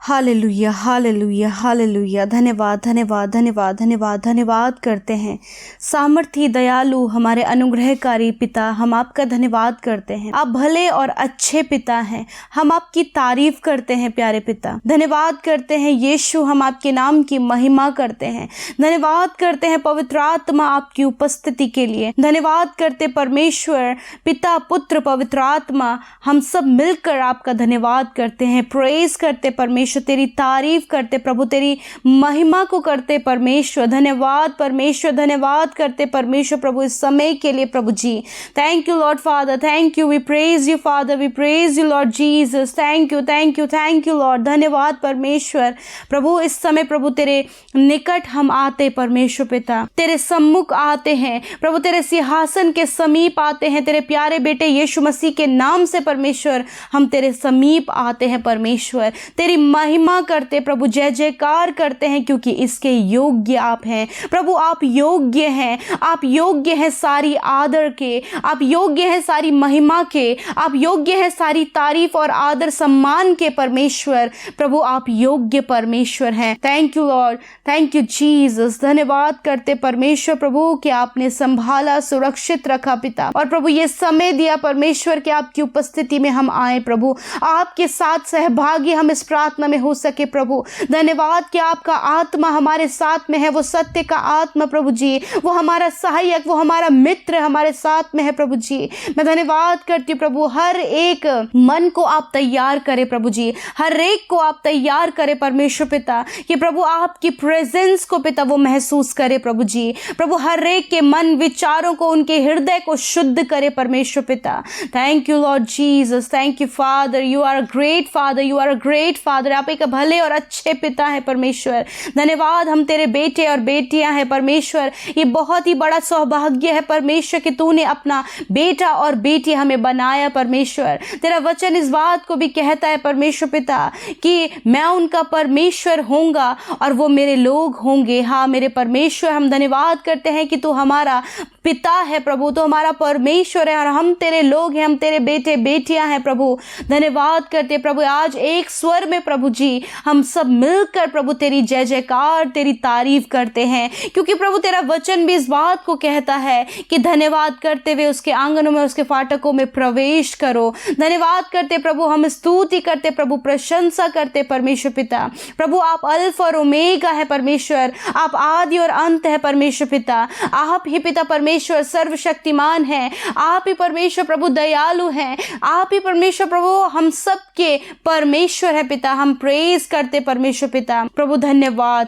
Hallelujah, hallelujah, hallelujah. धन्यवाद, धन्यवाद, धन्यवाद, धन्यवाद, धन्यवाद करते हैं सामर्थी, दयालु, हमारे अनुग्रहकारी पिता, हम आपका धन्यवाद करते हैं। आप भले और अच्छे पिता हैं, हम आपकी तारीफ करते हैं प्यारे पिता। धन्यवाद करते हैं यीशु, हम आपके नाम की महिमा करते हैं। धन्यवाद करते हैं पवित्र आत्मा आपकी उपस्थिति के लिए। धन्यवाद करते परमेश्वर पिता, पुत्र, पवित्र आत्मा, हम सब मिलकर आपका धन्यवाद करते हैं। प्रेज करते परमेश्वर, तेरी तारीफ करते प्रभु, तेरी महिमा को करते परमेश्वर। धन्यवाद परमेश्वर, धन्यवाद करते परमेश्वर प्रभु इस समय के लिए प्रभु जी। Thank you Lord Father, thank you, we praise you Father, we praise you Lord Jesus. Thank you, thank you, thank you Lord. धन्यवाद परमेश्वर प्रभु, इस समय प्रभु तेरे निकट हम आते परमेश्वर पिता, तेरे सम्मुख आते हैं प्रभु, तेरे सिंहासन के समीप आते हैं। तेरे प्यारे बेटे यीशु मसीह के नाम से परमेश्वर हम तेरे समीप आते हैं परमेश्वर। तेरी महिमा करते प्रभु, जय जयकार करते हैं, क्योंकि इसके योग्य आप हैं प्रभु। आप योग्य हैं, आप योग्य हैं सारी आदर के, आप योग्य हैं सारी महिमा के, आप योग्य हैं सारी तारीफ और आदर सम्मान के परमेश्वर प्रभु। आप योग्य परमेश्वर हैं। Thank you Lord, thank you Jesus. धन्यवाद करते परमेश्वर प्रभु कि आपने संभाला, सुरक्षित रखा पिता, और प्रभु ये समय दिया परमेश्वर कि आपकी उपस्थिति में हम आए प्रभु, आपके साथ सहभागी हम इस प्रार्थना में हो सके प्रभु। धन्यवाद कि आपका आत्मा हमारे साथ में है, वो सत्य का आत्मा प्रभु जी, वो हमारा सहायक, वो हमारा मित्र हमारे साथ में है प्रभु जी। मैं धन्यवाद करती हूँ प्रभु, हर एक मन को आप तैयार करें प्रभु जी, हर एक को आप तैयार करें परमेश्वर पिता, कि प्रभु आपकी प्रेजेंस को पिता वो महसूस करे प्रभु जी। प्रभु हर एक के मन विचारों को, उनके हृदय को शुद्ध करे परमेश्वर पिता। Thank you Lord Jesus, thank you father, you are a great father, you are a great father. आप एक भले और अच्छे पिता है परमेश्वर। धन्यवाद, हम तेरे बेटे और बेटियां हैं परमेश्वर। ये बहुत ही बड़ा सौभाग्य है परमेश्वर कि तूने अपना बेटा और बेटी हमें बनाया परमेश्वर। तेरा वचन इस बात को भी कहता है परमेश्वर पिता कि मैं उनका परमेश्वर होऊंगा और वो मेरे लोग होंगे। हाँ मेरे परमेश्वर, हम धन्यवाद करते हैं कि तू हमारा पिता है प्रभु, तो हमारा परमेश्वर है और हम तेरे लोग हैं, हम तेरे बेटे बेटियां हैं प्रभु। धन्यवाद करते प्रभु, आज एक स्वर में प्रभु जी हम सब मिलकर प्रभु तेरी जय जयकार, तेरी तारीफ करते हैं, क्योंकि प्रभु तेरा वचन भी इस बात को कहता है कि धन्यवाद करते हुए उसके आंगनों में, उसके फाटकों में प्रवेश करो। धन्यवाद करते प्रभु, हम स्तुति करते प्रभु, प्रशंसा करते परमेश्वर पिता। प्रभु आप अल्फा और ओमेगा है परमेश्वर, आप आदि और अंत है परमेश्वर पिता। आप ही पिता परमेश्वर सर्वशक्तिमान है, आप ही परमेश्वर प्रभु दयालु हैं, आप ही परमेश्वर प्रभु हम सबके परमेश्वर है पिता। हम प्रेज करते परमेश्वर पिता प्रभु, धन्यवाद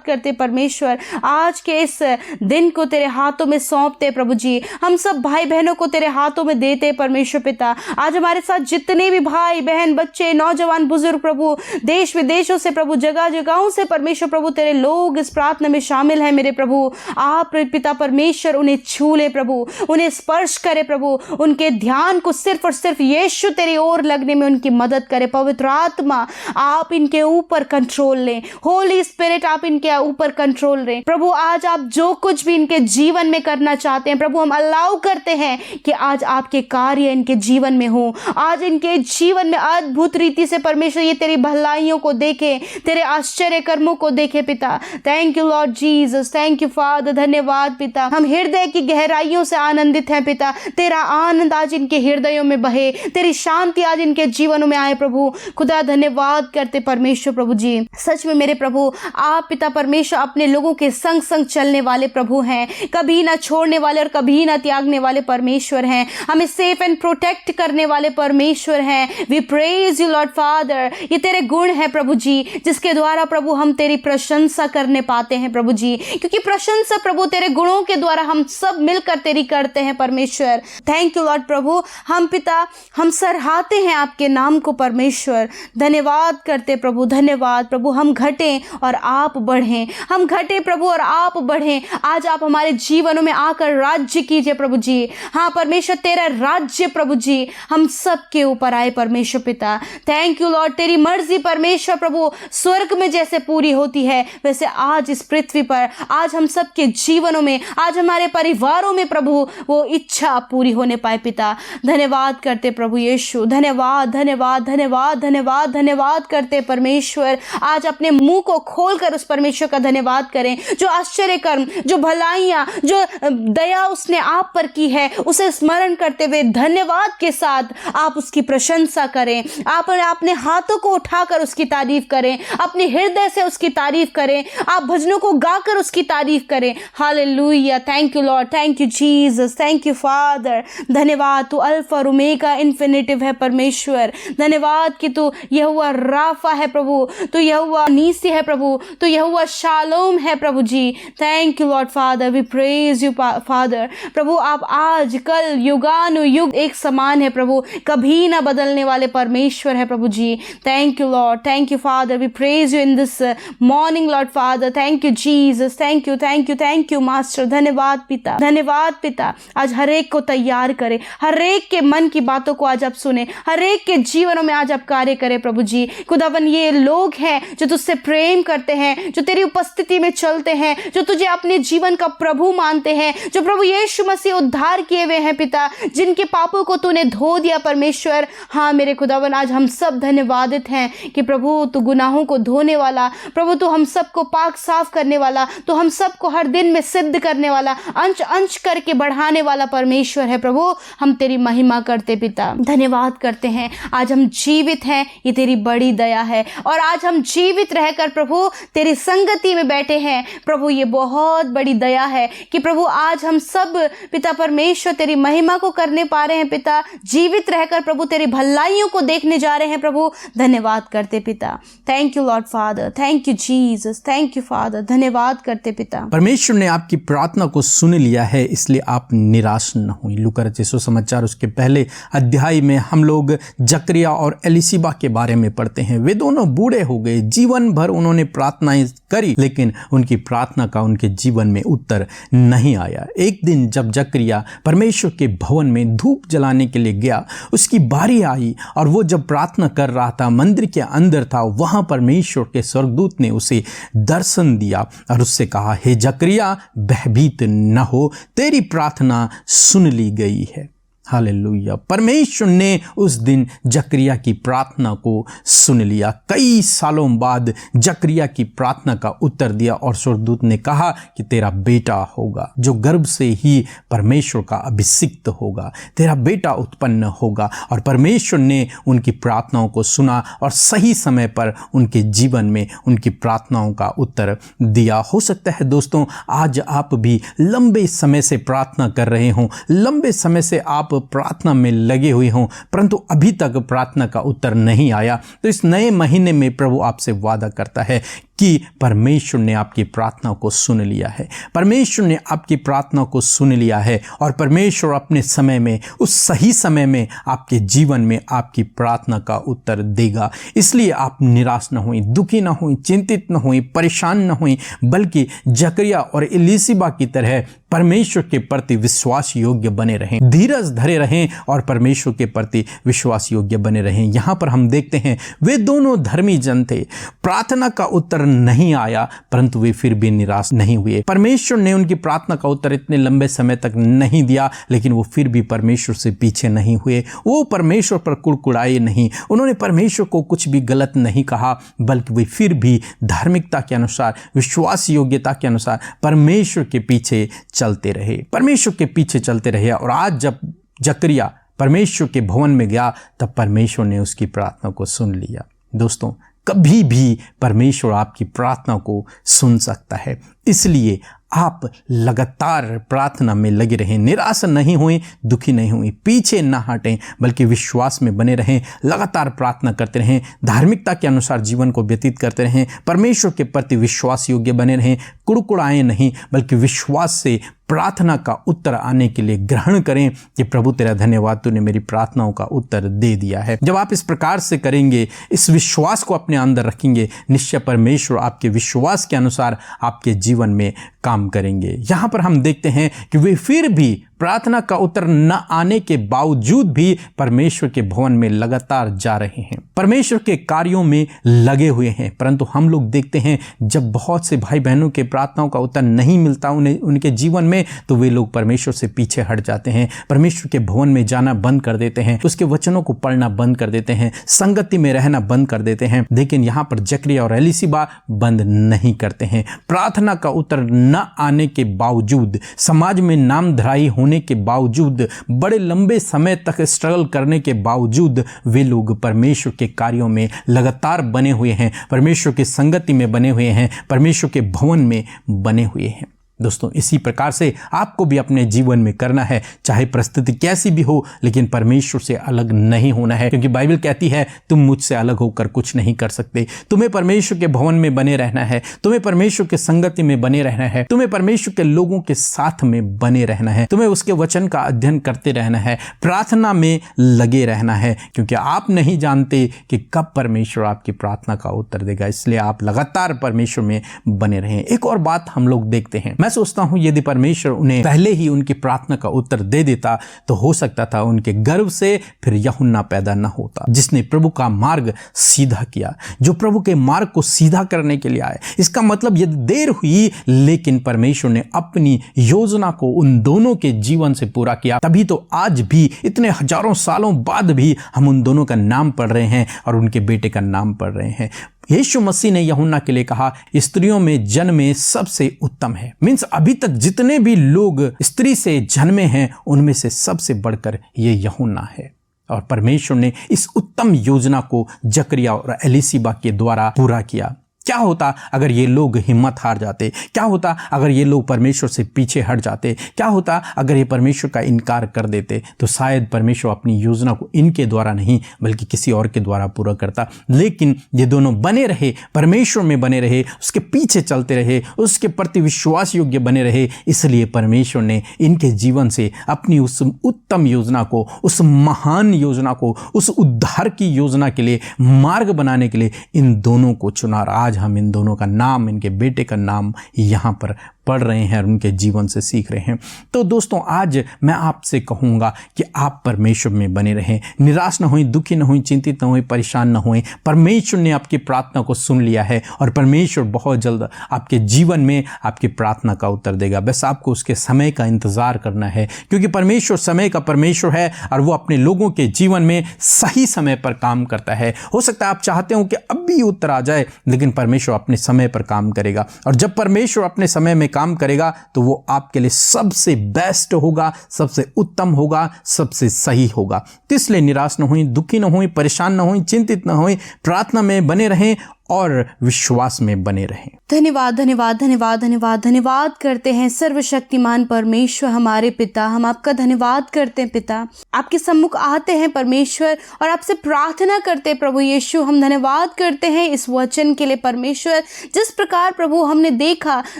करते परमेश्वर। आज के इस दिन को तेरे हाथों में सौंपते प्रभु जी, हम सब भाई बहनों को तेरे हाथों में देते परमेश्वर पिता। आज हमारे साथ जितने भी भाई बहन, बच्चे, नौजवान, बुजुर्ग प्रभु, देश विदेशों से प्रभु, जगह जगहों से परमेश्वर प्रभु तेरे लोग इस प्रार्थना में शामिल है मेरे प्रभु। आप पिता परमेश्वर उन्हें छू ले प्रभु, उन्हें स्पर्श करे प्रभु, उनके ध्यान को सिर्फ और सिर्फ यीशु तेरी ओर लगने में उनकी मदद करे। पवित्र आत्मा आप इनके ऊपर कंट्रोल लें, होली स्पिरिट आप इनके ऊपर कंट्रोल लें प्रभु। आज आप जो कुछ भी इनके जीवन में करना चाहते हैं प्रभु, हम अलाउ करते हैं कि आज आपके कार्य इनके जीवन में हो। आज इनके जीवन में अद्भुत रीति से परमेश्वर ये तेरी भलाइयों को देखे, तेरे आश्चर्य कर्मों को देखे पिता। Thank you Lord Jesus, thank you father. धन्यवाद पिता, हम हृदय की गहराइयों से आनंदित हैं पिता। तेरा आनंद आज इनके हृदयों में बहे, तेरी शांति आज इनके जीवनों में आए प्रभु। खुदा धन्यवाद करते परमेश्वर प्रभु जी। सच में मेरे प्रभु आप पिता परमेश्वर अपने लोगों के संग संग चलने वाले प्रभु हैं, कभी ना छोड़ने वाले और कभी ना त्यागने वाले परमेश्वर हैं। हमें सेफ एंड प्रोटेक्ट करने वाले परमेश्वर हैं। We praise you Lord father. ये तेरे गुण है प्रभु जी, जिसके द्वारा प्रभु हम तेरी प्रशंसा करने पाते हैं प्रभु जी, क्योंकि प्रशंसा प्रभु तेरे गुणों के द्वारा हम सब मिलकर तेरी करते हैं परमेश्वर। थैंक यू लॉर्ड प्रभु। हम पिता हम सराहते हैं आपके नाम को परमेश्वर। धन्यवाद करते प्रभु, धन्यवाद प्रभु। हम घटें और आप बढ़ें, हम घटे प्रभु और आप बढ़ें। आज आप हमारे जीवनों में आकर राज्य कीजिए प्रभु जी। हाँ परमेश्वर तेरा राज्य प्रभु जी हम सब के ऊपर आए परमेश्वर पिता। थैंक यू लॉर्ड, तेरी मर्जी परमेश्वर प्रभु स्वर्ग में जैसे पूरी होती है वैसे आज इस पृथ्वी पर, आज हम सब के जीवनों में, आज हमारे परिवारों में प्रभु वो इच्छा पूरी होने पाए पिता। धन्यवाद करते प्रभु यीशु, धन्यवाद धन्यवाद धन्यवाद धन्यवाद धन्यवाद करते परमेश्वर। आज अपने मुंह को खोलकर उस परमेश्वर का धन्यवाद करें, जो आश्चर्य कर्म, जो भलाइयाँ, जो दया उसने आप पर की है, उसे स्मरण करते हुए धन्यवाद के साथ आप उसकी प्रशंसा करें। आप अपने हाथों को उठाकर उसकी तारीफ करें, अपने हृदय से उसकी तारीफ करें, आप भजनों को गाकर उसकी तारीफ करें। Hallelujah, thank you Lord, thank you Jesus, thank you father. धन्यवाद, तू अल्फा और ओमेगा इन्फिनिटिव है परमेश्वर। धन्यवाद कि तू यहोवा राफा है प्रभु, तू यहोवा नीसी है प्रभु, तू यहोवा शालोम है प्रभु जी। Thank you Lord Father, we praise you Father. प्रभु आप आज कल युगानुयुग एक समान है प्रभु, कभी ना बदलने वाले परमेश्वर है प्रभु जी। Thank you Lord, thank you Father, we praise you in this morning Lord Father. Thank you Jesus, thank you, thank you, thank you master. धन्यवाद पिता, धन्यवाद पिता। आज हर एक को तैयार करे, हर एक के मन की बातों को आज आप सुने, हर एक के जीवनों में आज आप कार्य करें प्रभु जी। खुदावन ये लोग हैं जो तुझसे प्रेम करते हैं, जो तेरी उपस्थिति में चलते हैं, जो तुझे अपने जीवन का प्रभु मानते हैं, जो प्रभु यीशु मसीह उद्धार किए हुए हैं पिता, जिनके पापों को तूने धो दिया परमेश्वर। हाँ मेरे खुदावन, आज हम सब धन्यवादित हैं कि प्रभु तू गुनाहों को धोने वाला, प्रभु तू हम सबको पाक साफ करने वाला, तो हम सबको हर दिन में सिद्ध करने वाला, अंश अंश करके बढ़ाने वाला परमेश्वर है प्रभु। हम तेरी महिमा करते पिता, धन्यवाद करते हैं। आज हम जीवित हैं, ये तेरी बड़ी दया है, और आज हम जीवित रहकर प्रभु तेरी संगति में बैठे हैं प्रभु, ये बहुत बड़ी दया है कि प्रभु आज हम सब पिता परमेश्वर तेरी महिमा को करने पा रहे हैं पिता, जीवित रहकर प्रभु तेरी भलाइयों को देखने जा रहे हैं प्रभु। धन्यवाद करते पिता। Thank you Lord Father, thank you Jesus, thank you father. धन्यवाद करते पिता। परमेश्वर ने आपकी प्रार्थना को सुन लिया है, इसलिए आप निराश न हुई। लूका रचित सुसमाचार उसके पहले अध्याय में हम लोग जकरिया और एलिशिबा के बारे में पढ़ते हैं। वे दोनों बूढ़े हो गए, जीवन भर उन्होंने प्रार्थनाएं करी, लेकिन उनकी प्रार्थना का उनके जीवन में उत्तर नहीं आया। एक दिन जब जकरिया परमेश्वर के भवन में धूप जलाने के लिए गया, उसकी बारी आई और वो जब प्रार्थना कर रहा था, मंदिर के अंदर था, वहां परमेश्वर के स्वर्गदूत ने उसे दर्शन दिया और उससे कहा, हे जकरिया भयभीत न हो, तेरी प्रार्थना सुन ली गई है। हालेलुया। परमेश्वर ने उस दिन जकरिया की प्रार्थना को सुन लिया। कई सालों बाद जकरिया की प्रार्थना का उत्तर दिया और स्वर्गदूत ने कहा कि तेरा बेटा होगा, जो गर्भ से ही परमेश्वर का अभिषिक्त होगा, तेरा बेटा उत्पन्न होगा। और परमेश्वर ने उनकी प्रार्थनाओं को सुना और सही समय पर उनके जीवन में उनकी प्रार्थनाओं का उत्तर दिया। हो सकता है दोस्तों आज आप भी लंबे समय से प्रार्थना कर रहे हों, लंबे समय से आप प्रार्थना में लगे हुए हों, परंतु अभी तक प्रार्थना का उत्तर नहीं आया। तो इस नए महीने में प्रभु आपसे वादा करता है कि परमेश्वर ने आपकी प्रार्थना को सुन लिया है, परमेश्वर ने आपकी प्रार्थना को सुन लिया है और परमेश्वर अपने समय में, उस सही समय में आपके जीवन में आपकी प्रार्थना का उत्तर देगा। इसलिए आप निराश न हों, दुखी न हों, चिंतित न हों, परेशान न हों, बल्कि जकरिया और एलिशिबा की तरह परमेश्वर के प्रति विश्वास योग्य बने रहें, धीरज धरे रहें और परमेश्वर के प्रति विश्वास योग्य बने रहें। यहाँ पर हम देखते हैं वे दोनों धर्मी जन थे, प्रार्थना का उत्तर नहीं आया परंतु वे फिर भी निराश नहीं हुए। परमेश्वर ने उनकी प्रार्थना का उत्तर इतने लंबे समय तक नहीं दिया, लेकिन वो फिर भी परमेश्वर से पीछे नहीं हुए, वो परमेश्वर पर कुड़कुड़ाए नहीं, उन्होंने परमेश्वर को कुछ भी गलत नहीं कहा, बल्कि वे फिर भी धार्मिकता के अनुसार, विश्वास योग्यता के अनुसार परमेश्वर के पीछे चलते रहे, परमेश्वर के पीछे चलते रहे। और आज जब जकरिया परमेश्वर के भवन में गया तब परमेश्वर ने उसकी प्रार्थना को सुन लिया। दोस्तों कभी भी परमेश्वर आपकी प्रार्थना को सुन सकता है, इसलिए आप लगातार प्रार्थना में लगे रहें, निराश नहीं हुए, दुखी नहीं हुए, पीछे ना हटें, बल्कि विश्वास में बने रहें, लगातार प्रार्थना करते रहें, धार्मिकता के अनुसार जीवन को व्यतीत करते रहें, परमेश्वर के प्रति विश्वास योग्य बने रहें, कुड़कुड़ाएं नहीं, बल्कि विश्वास से प्रार्थना का उत्तर आने के लिए ग्रहण करें कि प्रभु तेरा धन्यवाद, तूने मेरी प्रार्थनाओं का उत्तर दे दिया है। जब आप इस प्रकार से करेंगे, इस विश्वास को अपने अंदर रखेंगे, निश्चय परमेश्वर आपके विश्वास के अनुसार आपके जीवन में काम करेंगे। यहाँ पर हम देखते हैं कि वे फिर भी प्रार्थना का उत्तर न आने के बावजूद भी परमेश्वर के भवन में लगातार जा रहे हैं, परमेश्वर के कार्यों में लगे हुए हैं। परंतु हम लोग देखते हैं जब बहुत से भाई बहनों के प्रार्थनाओं का उत्तर नहीं मिलता उनके जीवन में, तो वे लोग परमेश्वर से पीछे हट जाते हैं, परमेश्वर के भवन में जाना बंद कर देते हैं, उसके वचनों को पढ़ना बंद कर देते हैं, संगति में रहना बंद कर देते हैं। लेकिन यहाँ पर जकरिया और एलीशिबा बंद नहीं करते हैं। प्रार्थना का उत्तर न आने के बावजूद, समाज में नामधराई होने के बावजूद, बड़े लंबे समय तक स्ट्रगल करने के बावजूद वे लोग परमेश्वर के कार्यों में लगातार बने हुए हैं, परमेश्वर की संगति में बने हुए हैं, परमेश्वर के भवन में बने हुए हैं। दोस्तों, इसी प्रकार से आपको भी अपने जीवन में करना है, चाहे परिस्थिति कैसी भी हो, लेकिन परमेश्वर से अलग नहीं होना है, क्योंकि बाइबल कहती है तुम मुझसे अलग होकर कुछ नहीं कर सकते। तुम्हें परमेश्वर के भवन में बने रहना है, तुम्हें परमेश्वर के संगति में बने रहना है, तुम्हें परमेश्वर के लोगों के साथ में बने रहना है, तुम्हें उसके वचन का अध्ययन करते रहना है, प्रार्थना में लगे रहना है, क्योंकि आप नहीं जानते कि कब परमेश्वर आपकी प्रार्थना का उत्तर देगा। इसलिए आप लगातार परमेश्वर में बने रहें। एक और बात हम लोग देखते हैं, मैं सोचता हूं यदि परमेश्वर उन्हें पहले ही उनकी प्रार्थना का उत्तर दे देता तो हो सकता था उनके गर्भ से फिर यूहन्ना पैदा न होता, जिसने प्रभु का मार्ग सीधा किया, जो प्रभु के मार्ग को सीधा करने के लिए आए। इसका मतलब यदि देर हुई, लेकिन परमेश्वर ने अपनी योजना को उन दोनों के जीवन से पूरा किया, तभी तो आज भी इतने हजारों सालों बाद भी हम उन दोनों का नाम पढ़ रहे हैं और उनके बेटे का नाम पढ़ रहे हैं। यीशु मसीह ने यूहन्ना के लिए कहा, स्त्रियों में जन्मे सबसे उत्तम है। मीन्स अभी तक जितने भी लोग स्त्री से जन्मे हैं उनमें से सबसे बढ़कर ये यूहन्ना है। और परमेश्वर ने इस उत्तम योजना को जकरिया और एलीशिबा के द्वारा पूरा किया। क्या होता अगर ये लोग हिम्मत हार जाते? क्या होता अगर ये लोग परमेश्वर से पीछे हट जाते? क्या होता अगर ये परमेश्वर का इनकार कर देते? तो शायद परमेश्वर अपनी योजना को इनके द्वारा नहीं बल्कि किसी और के द्वारा पूरा करता। लेकिन ये दोनों बने रहे, परमेश्वर में बने रहे, उसके पीछे चलते रहे, उसके प्रति विश्वास योग्य बने रहे। इसलिए परमेश्वर ने इनके जीवन से अपनी उस उत्तम योजना को, उस महान योजना को, उस उद्धार की योजना के लिए, मार्ग बनाने के लिए इन दोनों को चुना। आज हम इन दोनों का नाम, इनके बेटे का नाम यहाँ पर पढ़ रहे हैं और उनके जीवन से सीख रहे हैं। तो दोस्तों, आज मैं आपसे कहूँगा कि आप परमेश्वर में बने रहें, निराश न हों, दुखी न हों, चिंतित न हों, परेशान न हों। परमेश्वर ने आपकी प्रार्थना को सुन लिया है और परमेश्वर बहुत जल्द आपके जीवन में आपकी प्रार्थना का उत्तर देगा। बस आपको उसके समय का इंतज़ार करना है, क्योंकि परमेश्वर समय का परमेश्वर है और वो अपने लोगों के जीवन में सही समय पर काम करता है। हो सकता है आप चाहते हो कि अब भी उत्तर आ जाए, लेकिन परमेश्वर अपने समय पर काम करेगा। और जब परमेश्वर अपने समय में काम करेगा तो वो आपके लिए सबसे बेस्ट होगा, सबसे उत्तम होगा, सबसे सही होगा। तो इसलिए निराश न हों, दुखी न हों, परेशान न हों, चिंतित न हों, प्रार्थना में बने रहें और विश्वास में बने रहें। धन्यवाद धन्यवाद धन्यवाद धन्यवाद धन्यवाद करते हैं सर्वशक्तिमान परमेश्वर हमारे पिता। हम आपका धन्यवाद करते हैं पिता, आपके सम्मुख आते हैं परमेश्वर और आपसे प्रार्थना करते हैं प्रभु यीशु। हम धन्यवाद करते हैं इस वचन के लिए परमेश्वर। जिस प्रकार प्रभु हमने देखा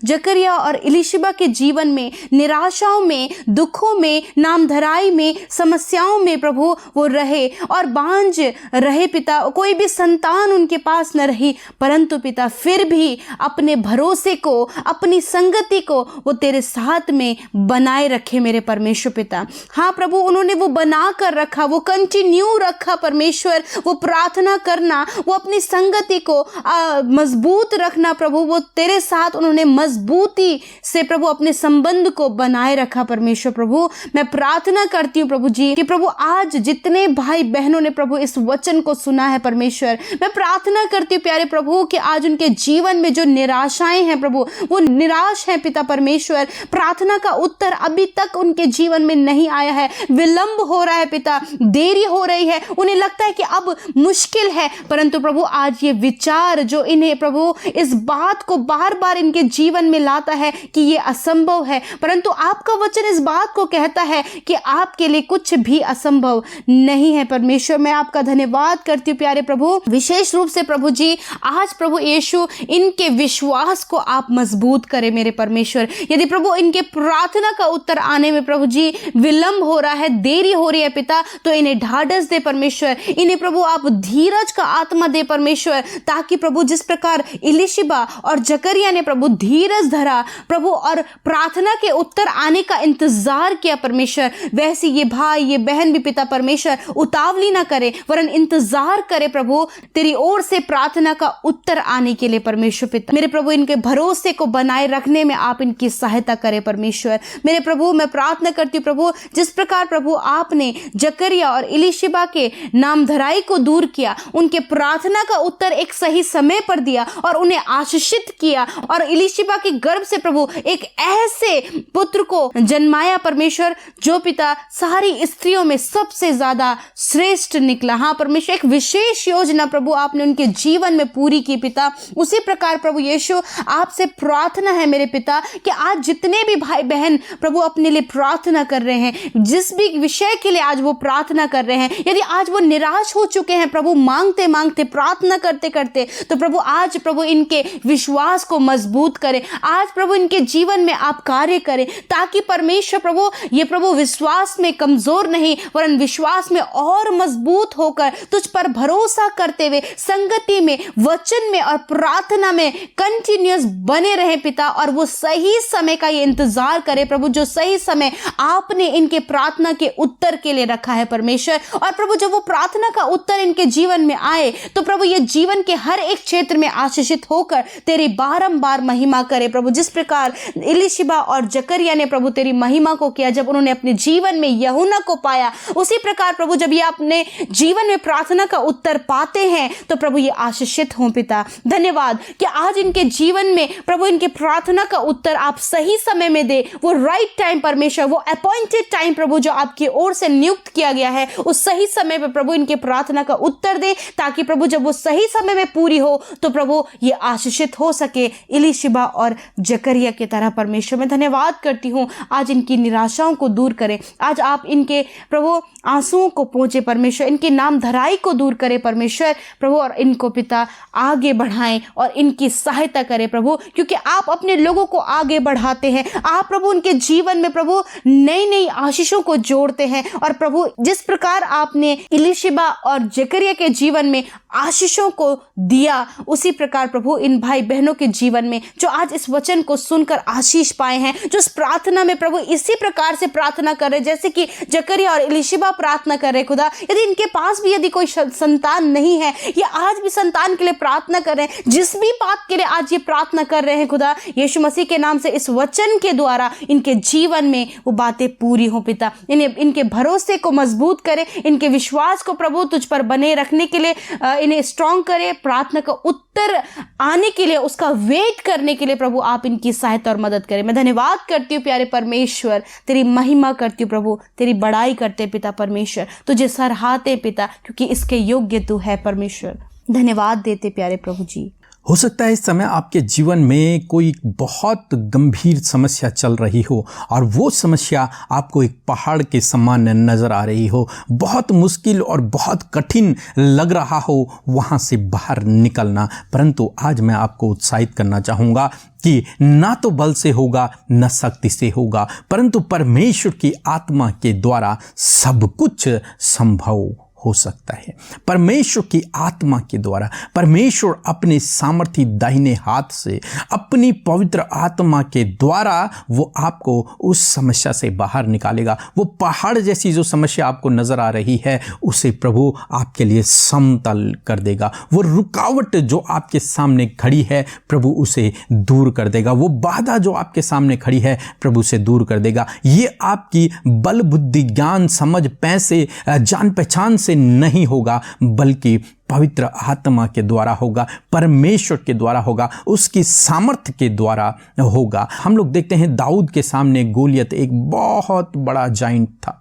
जकरिया और एलीशिबा के जीवन में, निराशाओं में, दुखों में, नामधराई में, समस्याओं में प्रभु वो रहे और बांझ रहे पिता, कोई भी संतान उनके पास न रही, परंतु पिता फिर भी अपने भरोसे को, अपनी संगति को वो तेरे साथ में बनाए रखे मेरे परमेश्वर पिता। हाँ प्रभु, उन्होंने वो बना कर रखा, वो कंटिन्यू रखा परमेश्वर, वो प्रार्थना करना, वो अपनी संगति को मजबूत रखना प्रभु, वो तेरे साथ उन्होंने मजबूती से प्रभु अपने संबंध को बनाए रखा परमेश्वर। प्रभु मैं प्रार्थना करती हूँ प्रभु जी कि प्रभु आज जितने भाई बहनों ने प्रभु इस वचन को सुना है परमेश्वर, मैं प्रार्थना करती हूँ प्यारे प्रभु कि आज उनके जीवन में जो निराशाएं हैं प्रभु, वो निराश हैं पिता परमेश्वर, प्रार्थना का उत्तर अभी तक उनके जीवन में नहीं आया है, विलंब हो रहा है पिता, देरी हो रही है, उन्हें लगता है कि अब मुश्किल है, परंतु प्रभु आज ये विचार जो इन्हें प्रभु इस बात को बार बार इनके जीवन में लाता है कि ये असंभव है, परंतु आपका वचन इस बात को कहता है कि आपके लिए कुछ भी असंभव नहीं है परमेश्वर। मैं आपका धन्यवाद करती हूँ प्यारे प्रभु, विशेष रूप से प्रभु जी आज प्रभु यीशु इनके विश्वास को आप मजबूत करें मेरे परमेश्वर। यदि प्रभु इनके प्रार्थना का उत्तर आने में प्रभु जी विलंब हो रहा है, देरी हो रही है पिता, तो इन्हें ढाढ़स दे परमेश्वर। इन्हें प्रभु आप धीरज का आत्मा दे परमेश्वर, ताकि प्रभु जिस प्रकार इलिशिबा और जकरिया ने प्रभु धीरज धरा प्रभु और प्रार्थना के उत्तर आने का इंतजार किया परमेश्वर, वैसे ये भाई ये बहन भी पिता परमेश्वर उतावली ना करे, वरन इंतजार करे प्रभु तेरी ओर से प्रार्थना का उत्तर आने के लिए परमेश्वर पिता। मेरे प्रभु इनके भरोसे को बनाए रखने में आप इनकी सहायता करें परमेश्वर। मेरे प्रभु मैं प्रार्थना करती हूँ प्रभु, जिस प्रकार प्रभु आपने जकरिया और इलिशिबा के नामधराई को दूर किया, उनके प्रार्थना का उत्तर एक सही समय पर दिया और उन्हें आशीषित किया, और इलिशिबा के गर्भ से प्रभु एक ऐसे पुत्र को जन्माया परमेश्वर जो पिता सारी स्त्रियों में सबसे ज्यादा श्रेष्ठ निकला। हाँ परमेश्वर, एक विशेष योजना प्रभु आपने उनके जीवन में पूरी की पिता। उसी प्रकार प्रभु यीशु आपसे प्रार्थना है मेरे पिता कि आज जितने भी भाई बहन प्रभु अपने लिए प्रार्थना कर रहे हैं, जिस भी विषय के लिए आज वो प्रार्थना कर रहे हैं, यदि आज वो निराश हो चुके हैं प्रभु मांगते मांगते प्रार्थना करते करते, तो प्रभु आज प्रभु इनके विश्वास को मजबूत करें। आज प्रभु इनके जीवन में आप कार्य करें, ताकि परमेश्वर प्रभु ये प्रभु विश्वास में कमजोर नहीं वरन विश्वास में और मजबूत होकर तुझ पर भरोसा करते हुए संगति में, वचन में और प्रार्थना में कंटिन्यूअस बने रहे पिता, और वो सही समय का ये इंतजार करे प्रभु, जो सही समय आपने इनके प्रार्थना के उत्तर के लिए रखा है परमेश्वर। और प्रभु जब वो प्रार्थना का उत्तर इनके जीवन में आए, तो प्रभु ये जीवन के हर एक क्षेत्र में आशीषित होकर तेरी बारंबार महिमा करे प्रभु। जिस प्रकार इलिशिबा और जकरिया ने प्रभु तेरी महिमा को किया जब उन्होंने अपने जीवन में यूहन्ना को पाया, उसी प्रकार प्रभु जब ये अपने जीवन में प्रार्थना का उत्तर पाते हैं तो प्रभु ये आशीषित हों पिता। धन्यवाद कि आज इनके जीवन में प्रभु इनके प्रार्थना का उत्तर आप सही समय में दे, वो राइट टाइम परमेश्वर, वो अपॉइंटेड टाइम प्रभु जो आपकी ओर से नियुक्त किया गया है, उस सही समय पर प्रभु इनके प्रार्थना का उत्तर दे, ताकि प्रभु जब वो सही समय में पूरी हो तो प्रभु ये आशीषित हो सके इलिशिबा और जकरिया की तरह परमेश्वर। मैं धन्यवाद करती हूँ, आज इनकी निराशाओं को दूर करें, आज आप इनके प्रभु आंसुओं को पोंछे परमेश्वर, इनकी नामधराई को दूर करें परमेश्वर प्रभु, और इनको पिता आगे बढ़ाएं और इनकी सहायता करें प्रभु, क्योंकि आप अपने लोगों को आगे बढ़ाते हैं। आप प्रभु उनके जीवन में प्रभु नई नई आशीषों को जोड़ते हैं, और प्रभु जिस प्रकार आपने इलिशिबा और जकरिया के जीवन में आशीषों को दिया, उसी प्रकार प्रभु इन भाई बहनों के जीवन में जो आज इस वचन को सुनकर आशीष पाए हैं, जो इस प्रार्थना में प्रभु इसी प्रकार से प्रार्थना कर रहे जैसे कि जकरिया और इलिशिबा प्रार्थना कर रहे खुदा, यदि इनके पास भी यदि कोई संतान नहीं है, ये आज भी संतान के लिए प्रार्थना कर रहे हैं, जिस भी बात के लिए आज ये प्रार्थना कर रहे हैं खुदा, यीशु मसीह के नाम से इस वचन के द्वारा इनके जीवन में वो बातें पूरी हो पिता। इन्हें इनके भरोसे को मजबूत करें, इनके विश्वास को प्रभु तुझ पर बने रखने के लिए इन्हें स्ट्रॉन्ग करे, प्रार्थना का उत्तर आने के लिए उसका वेट करने के लिए प्रभु आप इनकी सहायता और मदद करें। मैं धन्यवाद करती हूँ प्यारे परमेश्वर, तेरी महिमा करती हूँ प्रभु, तेरी बड़ाई करते पिता परमेश्वर, तुझे सराहते पिता, क्योंकि इसके योग्य तू है परमेश्वर। धन्यवाद देते प्यारे प्रभु जी। हो सकता है इस समय आपके जीवन में कोई बहुत गंभीर समस्या चल रही हो, और वो समस्या आपको एक पहाड़ के समान नज़र आ रही हो, बहुत मुश्किल और बहुत कठिन लग रहा हो वहाँ से बाहर निकलना। परंतु आज मैं आपको उत्साहित करना चाहूँगा कि ना तो बल से होगा न शक्ति से होगा, परंतु परमेश्वर की आत्मा के द्वारा सब कुछ संभव हो सकता है। परमेश्वर की आत्मा के द्वारा परमेश्वर अपने सामर्थी दाहिने हाथ से अपनी पवित्र आत्मा के द्वारा वो आपको उस समस्या से बाहर निकालेगा। वो पहाड़ जैसी जो समस्या आपको नजर आ रही है उसे प्रभु आपके लिए समतल कर देगा। वो रुकावट जो आपके सामने खड़ी है प्रभु उसे दूर कर देगा। वो बाधा जो आपके सामने खड़ी है प्रभु उसे दूर कर देगा। ये आपकी बल बुद्धि ज्ञान समझ पैसे जान पहचान से नहीं होगा, बल्कि पवित्र आत्मा के द्वारा होगा, परमेश्वर के द्वारा होगा, उसकी सामर्थ्य के द्वारा होगा। हम लोग देखते हैं दाऊद के सामने गोलियत एक बहुत बड़ा जाइंट था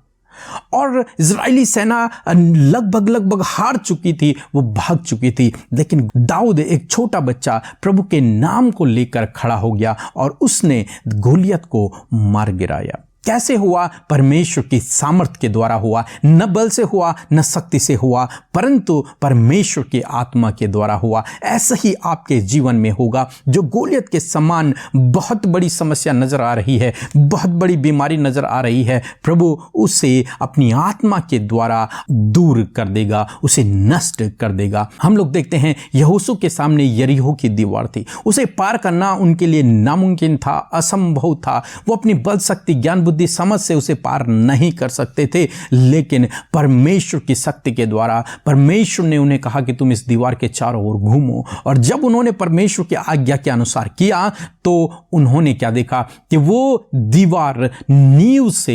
और इजरायली सेना लगभग हार चुकी थी, वो भाग चुकी थी, लेकिन दाऊद एक छोटा बच्चा प्रभु के नाम को लेकर खड़ा हो गया और उसने गोलियत को मार गिराया। कैसे हुआ? परमेश्वर की सामर्थ के द्वारा हुआ। न बल से हुआ, न शक्ति से हुआ, परंतु परमेश्वर की आत्मा के द्वारा हुआ। ऐसा ही आपके जीवन में होगा। जो गोलियत के समान बहुत बड़ी समस्या नजर आ रही है, बहुत बड़ी बीमारी नजर आ रही है, प्रभु उसे अपनी आत्मा के द्वारा दूर कर देगा, उसे नष्ट कर देगा। हम लोग देखते हैं यहोशू के सामने यरीहो की दीवार थी, उसे पार करना उनके लिए नामुमकिन था, असंभव था। वो अपनी बल, शक्ति, ज्ञान, बुद्धि, समझ से उसे पार नहीं कर सकते थे, लेकिन परमेश्वर की शक्ति के द्वारा परमेश्वर ने उन्हें कहा कि तुम इस दीवार के चारों ओर घूमो। और जब उन्होंने परमेश्वर की आज्ञा के अनुसार किया तो उन्होंने क्या देखा कि वो दीवार नींव से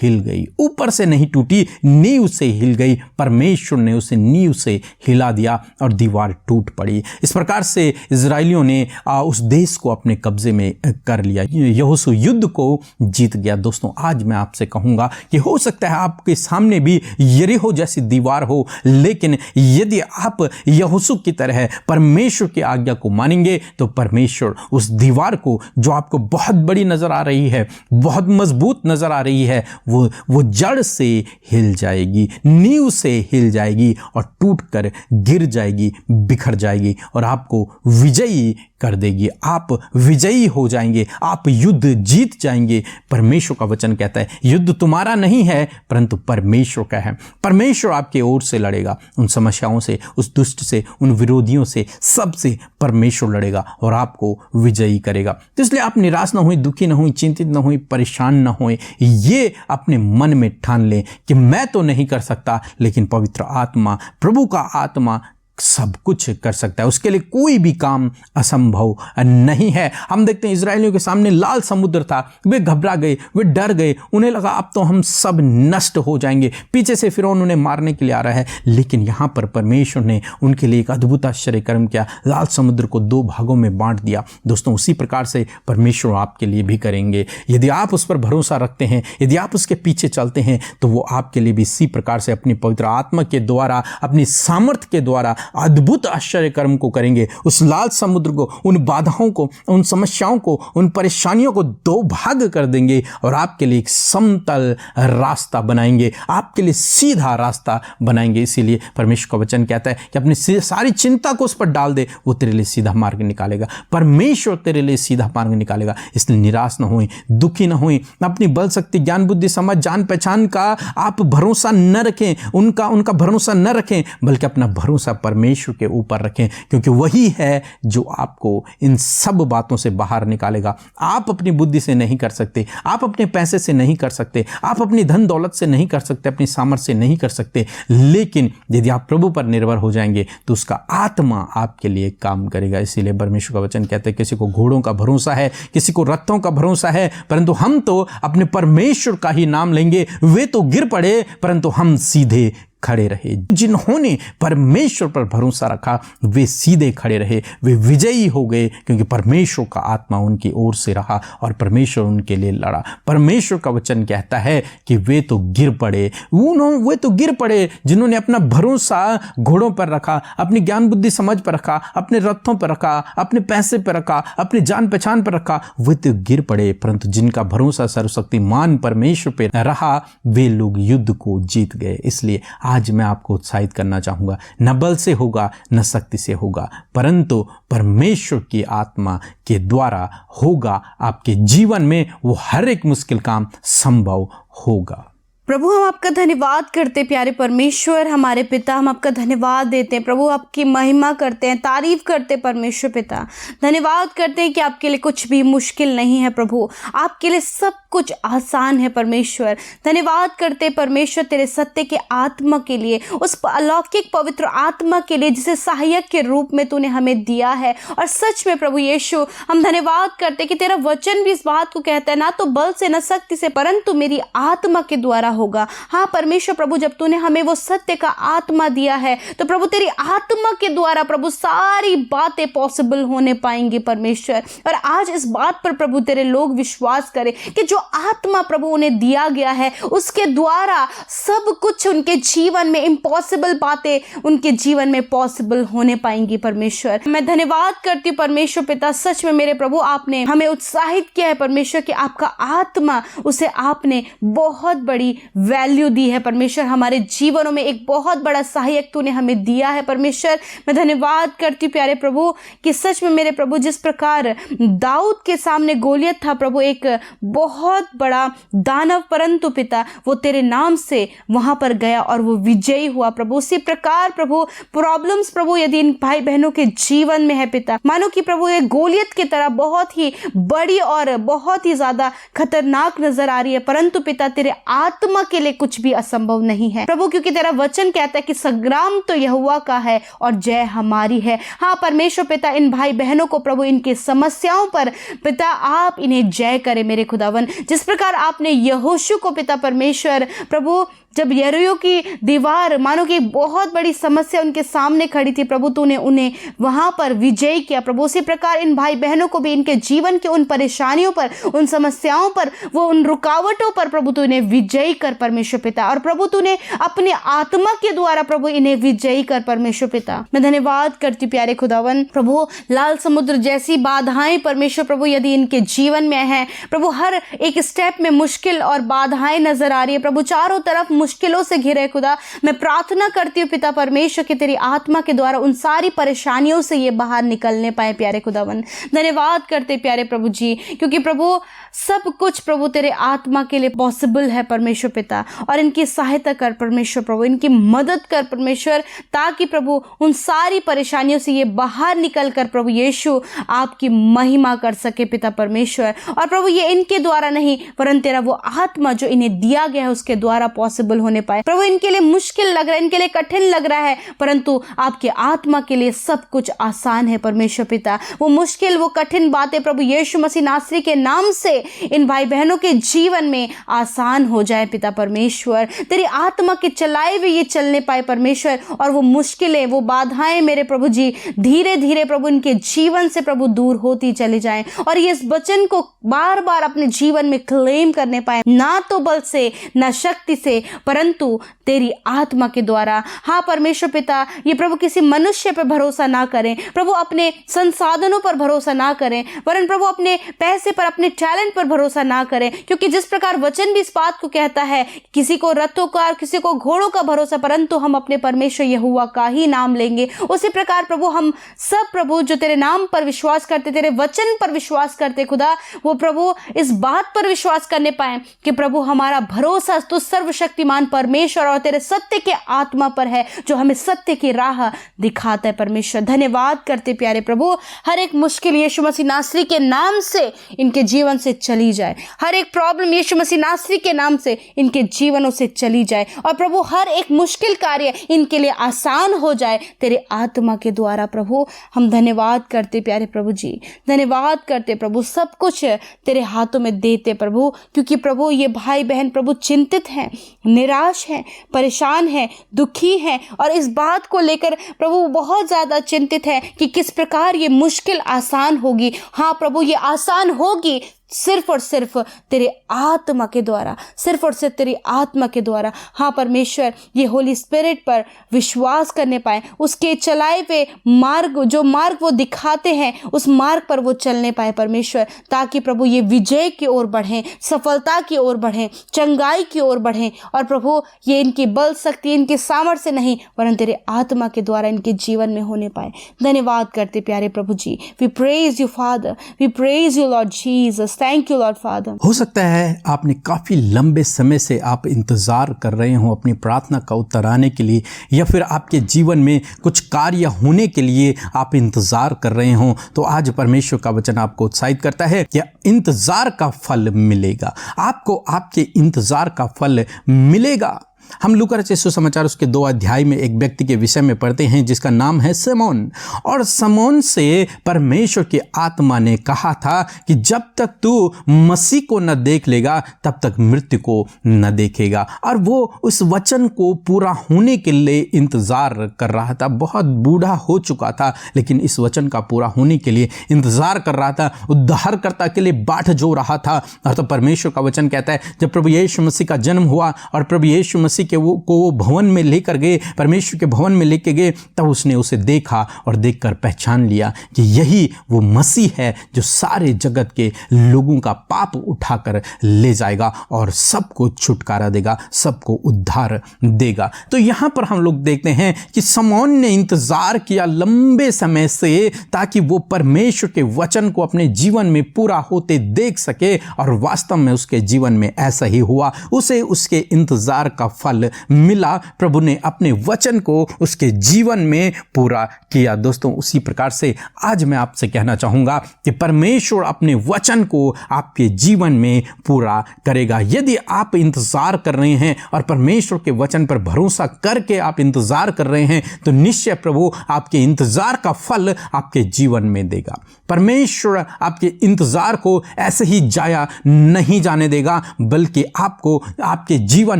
हिल गई, ऊपर से नहीं टूटी, नींव से हिल गई। परमेश्वर ने उसे नींव से हिला दिया और दीवार टूट पड़ी। इस प्रकार से इजराइलियों ने उस देश को अपने कब्जे में कर लिया। यहोशू युद्ध को जीत गया। दोस्तों, आज मैं आपसे कहूंगा कि हो सकता है आपके सामने भी यरीहो जैसी दीवार हो, लेकिन यदि आप यहोशू की तरह परमेश्वर की आज्ञा को मानेंगे तो परमेश्वर उस दीवार को, जो आपको बहुत बड़ी नजर आ रही है, बहुत मजबूत नजर आ रही है, वो जड़ से हिल जाएगी, नींव से हिल जाएगी और टूटकर गिर जाएगी, बिखर जाएगी और आपको विजयी कर देगी। आप विजयी हो जाएंगे, आप युद्ध जीत जाएंगे। परमेश्वर का वचन कहता है युद्ध तुम्हारा नहीं है परंतु परमेश्वर का है। परमेश्वर आपके ओर से लड़ेगा, उन समस्याओं से, उस दुष्ट से, उन विरोधियों से, सबसे परमेश्वर लड़ेगा और आपको विजयी करेगा। तो इसलिए आप निराश ना हुए, दुखी ना हुए, चिंतित ना हुए, परेशान ना हुए। ये अपने मन में ठान लें कि मैं तो नहीं कर सकता, लेकिन पवित्र आत्मा, प्रभु का आत्मा सब कुछ कर सकता है। उसके लिए कोई भी काम असंभव नहीं है। हम देखते हैं इजरायलियों के सामने लाल समुद्र था, वे घबरा गए, वे डर गए, उन्हें लगा अब तो हम सब नष्ट हो जाएंगे, पीछे से फिरौन उन्हें मारने के लिए आ रहा है। लेकिन यहाँ पर परमेश्वर ने उनके लिए एक अद्भुत आश्चर्य कर्म किया, लाल समुद्र को 2 भागों में बांट दिया। दोस्तों, उसी प्रकार से परमेश्वर आपके लिए भी करेंगे। यदि आप उस पर भरोसा रखते हैं, यदि आप उसके पीछे चलते हैं, तो वो आपके लिए भी इसी प्रकार से अपनी पवित्र आत्मा के द्वारा, अपनी सामर्थ्य के द्वारा अद्भुत आश्चर्य कर्म को करेंगे। उस लाल समुद्र को, उन बाधाओं को, उन समस्याओं को, उन परेशानियों को 2 भाग कर देंगे और आपके लिए एक समतल रास्ता बनाएंगे, आपके लिए सीधा रास्ता बनाएंगे। इसीलिए परमेश्वर का वचन कहता है कि अपनी सारी चिंता को उस पर डाल दे, वो तेरे लिए सीधा मार्ग निकालेगा। परमेश्वर तेरे लिए सीधा मार्ग निकालेगा। इसलिए निराश ना होएं, दुखी ना होएं, अपनी बल, शक्ति, ज्ञान, बुद्धि, समझ, जान पहचान का आप भरोसा न रखें, उनका भरोसा न रखें, बल्कि अपना भरोसा परमेश्वर के ऊपर रखें, क्योंकि वही है जो आपको इन सब बातों से बाहर निकालेगा। आप अपनी बुद्धि से नहीं कर सकते, आप अपने पैसे से नहीं कर सकते, आप अपनी धन दौलत से नहीं कर सकते, अपनी सामर्थ्य से नहीं कर सकते, लेकिन यदि आप प्रभु पर निर्भर हो जाएंगे तो उसका आत्मा आपके लिए काम करेगा। इसीलिए परमेश्वर का वचन कहते हैं किसी को घोड़ों का भरोसा है, किसी को रथों का भरोसा है, परंतु हम तो अपने परमेश्वर का ही नाम लेंगे। वे तो गिर पड़े परंतु हम सीधे खड़े रहे। जिन्होंने परमेश्वर पर भरोसा रखा वे सीधे खड़े रहे, वे विजयी हो गए, क्योंकि परमेश्वर का आत्मा उनकी ओर से रहा और परमेश्वर उनके लिए लड़ा। परमेश्वर का वचन कहता है कि वे तो गिर पड़े, वे तो गिर पड़े जिन्होंने अपना भरोसा घोड़ों पर रखा, अपनी ज्ञान बुद्धि समझ पर रखा, अपने रथों पर रखा, अपने पैसे पर रखा, अपनी जान पहचान पर रखा, वे तो गिर पड़े। परंतु जिनका भरोसा सर्वशक्तिमान परमेश्वर पर रहा वे लोग युद्ध को जीत गए। इसलिए आज मैं आपको उत्साहित करना चाहूंगा, न बल से होगा न शक्ति से होगा, परंतु परमेश्वर की आत्मा के द्वारा होगा। आपके जीवन में वो हर एक मुश्किल काम संभव होगा। प्रभु, हम आपका धन्यवाद करते, प्यारे परमेश्वर, हमारे पिता, हम आपका धन्यवाद देते हैं प्रभु, आपकी महिमा करते हैं, तारीफ करते हैं परमेश्वर पिता। धन्यवाद करते हैं कि आपके लिए कुछ भी मुश्किल नहीं है प्रभु, आपके लिए सब कुछ आसान है परमेश्वर। धन्यवाद करते हैं परमेश्वर तेरे सत्य के आत्मा के लिए, उस अलौकिक पवित्र आत्मा के लिए जिसे सहायक के रूप में तूने हमें दिया है। और सच में प्रभु यीशु, हम धन्यवाद करते कि तेरा वचन भी इस बात को कहता है, ना तो बल से न शक्ति से परंतु मेरी आत्मा के द्वारा होगा। हाँ परमेश्वर प्रभु, जब तूने हमें वो सत्य का आत्मा दिया है तो प्रभु तेरी आत्मा के द्वारा प्रभु सारी बातें पॉसिबल होने पाएंगी परमेश्वर। और आज इस बात पर प्रभु तेरे लोग विश्वास करें कि जो आत्मा प्रभु उन्हें दिया गया है उसके द्वारा सब कुछ उनके जीवन में, इम्पॉसिबल बातें उनके जीवन में पॉसिबल होने पाएंगी परमेश्वर। मैं धन्यवाद करती हूँ परमेश्वर पिता, सच में मेरे प्रभु आपने हमें उत्साहित किया है परमेश्वर कि आपका आत्मा, उसे आपने बहुत बड़ी वैल्यू दी है परमेश्वर। हमारे जीवनों में एक बहुत बड़ा सहायक तूने हमें दिया है परमेश्वर। मैं धन्यवाद करती हूँ प्यारे प्रभु कि सच में मेरे प्रभु जिस प्रकार दाऊद के सामने गोलियत था प्रभु एक बहुत बड़ा दानव, परंतु पिता वो तेरे नाम से वहां पर गया और वो विजयी हुआ प्रभु। उसी प्रकार प्रभु प्रॉब्लम्स प्रभु यदि इन भाई बहनों के जीवन में है पिता, मानो कि प्रभु ये गोलियत की तरह बहुत ही बड़ी और बहुत ही ज्यादा खतरनाक नजर आ रही है, परंतु पिता तेरे आत्मा के लिए कुछ भी असंभव नहीं है प्रभु, क्योंकि तेरा वचन कहता है कि संग्राम तो यहोवा का है और जय हमारी है। हाँ परमेश्वर पिता, इन भाई बहनों को प्रभु इनकी समस्याओं पर पिता आप इन्हें जय करे मेरे खुदावन। जिस प्रकार आपने यहोशू को पिता परमेश्वर प्रभु, जब यरीहो की दीवार मानो कि बहुत बड़ी समस्या उनके सामने खड़ी थी प्रभु, तूने उन्हें वहां पर विजय किया प्रभु। उसी प्रकार इन भाई बहनों को भी इनके जीवन के उन परेशानियों पर, उन समस्याओं पर, वो उन रुकावटों पर प्रभु तूने विजयी कर परमेश्वर पिता। और प्रभु तूने अपने आत्मा के द्वारा प्रभु इन्हें विजयी कर परमेश्वर पिता। मैं धन्यवाद करती प्यारे खुदावन प्रभु, लाल समुद्र जैसी बाधाएं परमेश्वर प्रभु यदि इनके जीवन में है प्रभु, हर एक स्टेप में मुश्किल और बाधाएं नजर आ रही है प्रभु, चारों तरफ मुश्किलों से घिरे खुदा, मैं प्रार्थना करती हूँ पिता परमेश्वर कि तेरी आत्मा के द्वारा उन सारी परेशानियों से ये बाहर निकलने पाए प्यारे खुदावन। धन्यवाद करते प्यारे प्रभु जी, क्योंकि प्रभु सब कुछ प्रभु तेरे आत्मा के लिए पॉसिबल है परमेश्वर पिता। और इनकी सहायता कर परमेश्वर प्रभु, इनकी मदद कर परमेश्वर, ताकि प्रभु उन सारी परेशानियों से ये बाहर निकल कर प्रभु यीशु आपकी महिमा कर सके पिता परमेश्वर। और प्रभु ये इनके द्वारा नहीं वरन तेरा वो आत्मा जो इन्हें दिया गया है उसके द्वारा पॉसिबल होने पाए प्रभु। इनके लिए मुश्किल लग रहा है, इनके लिए कठिन लग रहा है, परंतु आपके आत्मा के लिए सब कुछ आसान है परमेश्वर पिता। वो मुश्किल, वो कठिन बातें प्रभु यीशु मसीह नासरी के नाम से इन भाई बहनों के जीवन में आसान हो जाए पिता परमेश्वर। तेरी आत्मा के चलाए हुए ये चलने पाए परमेश्वर, और वो मुश्किलें, वो बाधाएं मेरे प्रभु जी धीरे धीरे प्रभु इनके जीवन से प्रभु दूर होती चली जाएं, और ये इस वचन को बार बार अपने जीवन में क्लेम करने पाए, ना तो बल से ना शक्ति से परंतु तेरी आत्मा के द्वारा। हाँ परमेश्वर पिता, ये प्रभु किसी मनुष्य पर भरोसा ना करें प्रभु, अपने संसाधनों पर भरोसा ना करें, वरन प्रभु अपने पैसे पर, अपने टैलेंट पर भरोसा ना करें, क्योंकि जिस प्रकार वचन भी इस बात को कहता है किसी को रथों का और किसी को घोड़ों का भरोसा, परंतु हम अपने परमेश्वर यहोवा का ही नाम लेंगे। उसी प्रकार प्रभु हम सब प्रभु जो तेरे नाम पर विश्वास करते, तेरे वचन पर विश्वास करते खुदा, वो प्रभु इस बात पर विश्वास करने पाए कि प्रभु हमारा भरोसा तो सर्वशक्तिमान परमेश्वर और तेरे सत्य के आत्मा पर है जो हमें सत्य की राह दिखाता है परमेश्वर। धन्यवाद करते प्यारे प्रभु, हर एक मुश्किल यीशु मसीह नासरी के नाम से इनके जीवन से चली जाए, हर एक प्रॉब्लम यीशु मसीह नासरी के नाम से इनके जीवनों से चली जाए, और प्रभु हर एक मुश्किल कार्य इनके लिए आसान हो जाए तेरे आत्मा के द्वारा। प्रभु हम धन्यवाद करते प्यारे प्रभु जी, धन्यवाद करते प्रभु, सब कुछ तेरे हाथों में देते प्रभु, क्योंकि प्रभु ये भाई बहन प्रभु चिंतित हैं, निराश हैं, परेशान हैं, दुखी हैं, और इस बात को लेकर प्रभु बहुत ज़्यादा चिंतित है कि किस प्रकार ये मुश्किल आसान होगी। हाँ प्रभु ये आसान होगी सिर्फ और सिर्फ तेरे आत्मा के द्वारा, सिर्फ और सिर्फ तेरी आत्मा के द्वारा। हाँ परमेश्वर ये होली स्पिरिट पर विश्वास करने पाए, उसके चलाए हुए मार्ग, जो मार्ग वो दिखाते हैं उस मार्ग पर वो चलने पाए परमेश्वर, ताकि प्रभु ये विजय की ओर बढ़ें, सफलता की ओर बढ़ें, चंगाई की ओर बढ़ें, और प्रभु ये इनकी बल शक्ति, इनके सामर्थ्य से नहीं वरन तेरे आत्मा के द्वारा इनके जीवन में होने पाए। धन्यवाद करते प्यारे प्रभु जी, we praise you Father, we praise you Lord Jesus, thank you Lord Father. हो सकता है आपने काफ़ी लंबे समय से आप इंतज़ार कर रहे हो अपनी प्रार्थना का उत्तर आने के लिए, या फिर आपके जीवन में कुछ कार्य होने के लिए आप इंतज़ार कर रहे हो, तो आज परमेश्वर का वचन आपको उत्साहित करता है कि इंतज़ार का फल मिलेगा, आपको आपके इंतज़ार का फल मिलेगा। हम लूका रचित सुसमाचार उसके 2 अध्याय में एक व्यक्ति के विषय में पढ़ते हैं जिसका नाम है सिमोन। और सिमोन से परमेश्वर की आत्मा ने कहा था कि जब तक तू मसीह को न देख लेगा तब तक मृत्यु को न देखेगा। और वो उस वचन को पूरा होने के लिए इंतजार कर रहा था। बहुत बूढ़ा हो चुका था लेकिन इस वचन का पूरा होने के लिए इंतजार कर रहा था, उद्धारकर्ता के लिए बाट जो रहा था। और तो परमेश्वर का वचन कहता है जब प्रभु यीशु मसीह का जन्म हुआ और प्रभु यीशु मसीह के वो भवन में लेकर गए, परमेश्वर के भवन में लेके गए, तब उसने उसे देखा और देखकर पहचान लिया कि यही वो मसीह है जो सारे जगत के लोगों का पाप उठाकर ले जाएगा और सबको छुटकारा देगा, सबको उद्धार देगा। तो यहां पर हम लोग देखते हैं कि सिमोन ने इंतजार किया लंबे समय से ताकि वो परमेश्वर के वचन को अपने जीवन में पूरा होते देख सके। और वास्तव में उसके जीवन में ऐसा ही हुआ, उसे उसके इंतजार का फल मिला। प्रभु ने अपने वचन को उसके जीवन में पूरा किया। दोस्तों, उसी प्रकार से आज मैं आपसे कहना चाहूंगा कि परमेश्वर अपने वचन को आपके जीवन में पूरा करेगा। यदि आप इंतजार कर रहे हैं और परमेश्वर के वचन पर भरोसा करके आप इंतजार कर रहे हैं तो निश्चय प्रभु आपके इंतजार का फल आपके जीवन में देगा। परमेश्वर आपके इंतजार को ऐसे ही जाया नहीं जाने देगा, बल्कि आपको आपके जीवन